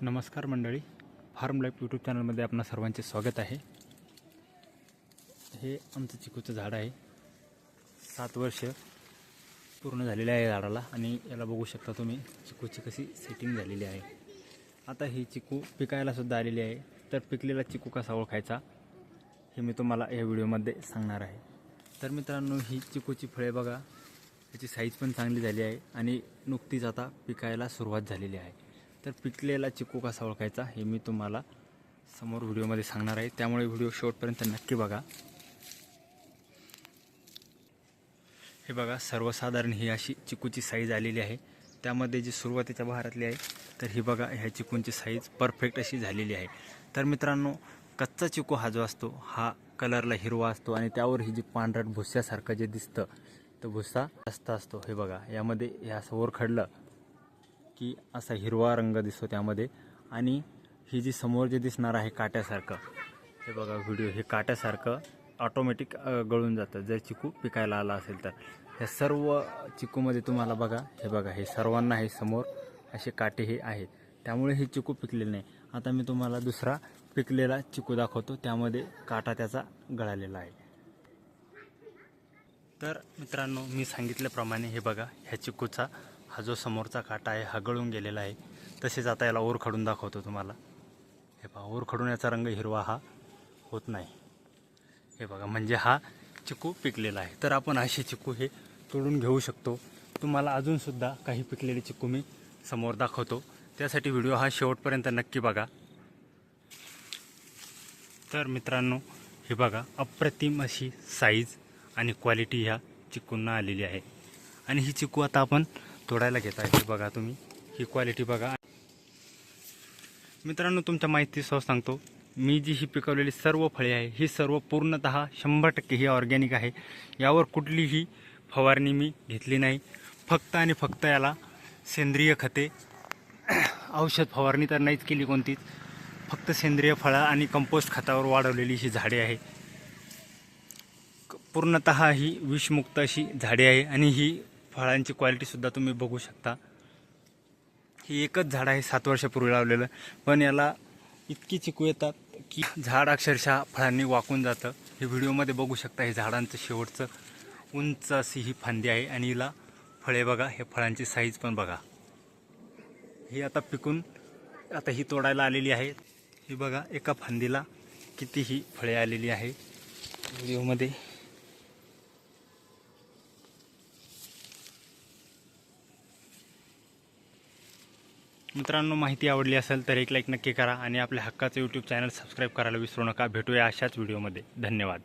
नमस्कार मंडळी, form life YouTube चॅनलमध्ये आपणा सर्वांचे स्वागत आहे। हे आमचं चिकूचं झाड आहे। 7 वर्ष पूर्ण झालेले आहे झाडाला आणि याला बघू शकता तुम्ही चिकूची कशी सेटिंग झालेली आहे। आता ही चिकू पिकायला सुद्धा आलेली आहे। तर पिकलेला चिकू कसा ओळखायचा हे मी तुम्हाला या व्हिडिओमध्ये सांगणार आहे। तर मित्रांनो, ही चिकूची फळे बघा, याची साईज पण चांगली झाली आहे आणि नुकतीच आता पिकायला सुरुवात झालेली आहे। तर पिकलेला चिकू कसा ओळखायचा हे मी तुम्हाला समोर व्हिडिओमध्ये सांगणार आहे, त्यामुळे व्हिडिओ शेवटपर्यंत नक्की बघा। हे बघा, सर्वसाधारण ही अशी चिकूची साईज आलेली आहे। त्यामध्ये जी सुरुवातीच्या बहारातली आहे, तर ही बघा, ह्या चिकूंची साईज परफेक्ट अशी झालेली आहे। तर मित्रांनो, कच्चा चिकू हा जो असतो हा कलरला हिरवा असतो आणि त्यावर ही जी पांढरट भुस्यासारखं जे दिसतं तो भुस्सा जास्त असतो। हे बघा, यामध्ये हे असं वर खडलं की असा हिरवा रंग दिसतो त्यामध्ये। आणि ही जी समोर जे दिसणार आहे काट्यासारखं, हे बघा व्हिडिओ, हे काट्यासारखं ऑटोमॅटिक गळून जातं जर चिकू पिकायला आला असेल तर। ह्या सर्व चिकूमध्ये तुम्हाला बघा, हे बघा, हे सर्वांना हे समोर असे काटे हे आहेत, त्यामुळे हे चिकू पिकलेले नाही। आता मी तुम्हाला दुसरा पिकलेला चिकू दाखवतो, त्यामध्ये काटा त्याचा गळालेला आहे। तर मित्रांनो, मी सांगितल्याप्रमाणे हे बघा, ह्या चिकूचा हा जो समोरचा काटा आहे हा गळून गेलेला आहे। तसेच आता याला ओर खडून दाखवतो तुम्हाला। हे पहा, ओर खडून याचा रंग हिरवा हा होत नाही। हे बघा, म्हणजे हा चिकू पिकलेला आहे। तर आपण असे चिकू हे तोडून घेऊ शकतो। तुम्हाला अजूनसुद्धा काही पिकलेले चिकू मी समोर दाखवतो, त्यासाठी व्हिडिओ हा शेवटपर्यंत नक्की बघा। तर मित्रांनो, हे बघा, अप्रतिम अशी साईज आणि क्वालिटी ह्या चिकूंना आलेली आहे। आणि ही चिकू आता आपण तोडायला घेत आहे। हे बघा तुम्ही, ही क्वालिटी बघा। मित्रांनो, तुमच्या माहितीसह सांगतो, मी जी ही पिकवलेली सर्व फळे आहे ही सर्व पूर्णतः 100% ही ऑर्गॅनिक आहे। यावर कुठलीही फवारणी मी घेतली नाही। फक्त आणि फक्त याला सेंद्रिय खते, औषध फवारणी तर नाहीच केली कोणतीच, फक्त सेंद्रिय फळं आणि कंपोस्ट खतावर वाढवलेली ही झाडे आहे। पूर्णतः ही विषमुक्त अशी झाडे आहे आणि ही फळांची क्वालिटीसुद्धा तुम्ही बघू शकता। ही एकच झाड आहे 7 वर्षापूर्वी लावलेलं, पण याला इतकी चिकू येतात की झाड अक्षरशः फळांनी वाकून जातं। हे व्हिडिओमध्ये बघू शकता, हे झाडांचं शेवटचं उंच अशी ही फांदी आहे आणि हिला फळे बघा, हे फळांची साईज पण बघा। ही आता पिकून आता ही तोडायला आलेली आहे। ही बघा, एका फांदीला किती ही फळे आलेली आहे व्हिडिओमध्ये। मित्रांनो, माहिती आवडली असेल तर एक लाईक नक्की करा आणि आपल्या हक्काचं यूट्यूब चॅनल सबस्क्राईब करायला विसरू नका। भेटूया अशाच व्हिडिओमध्ये। धन्यवाद।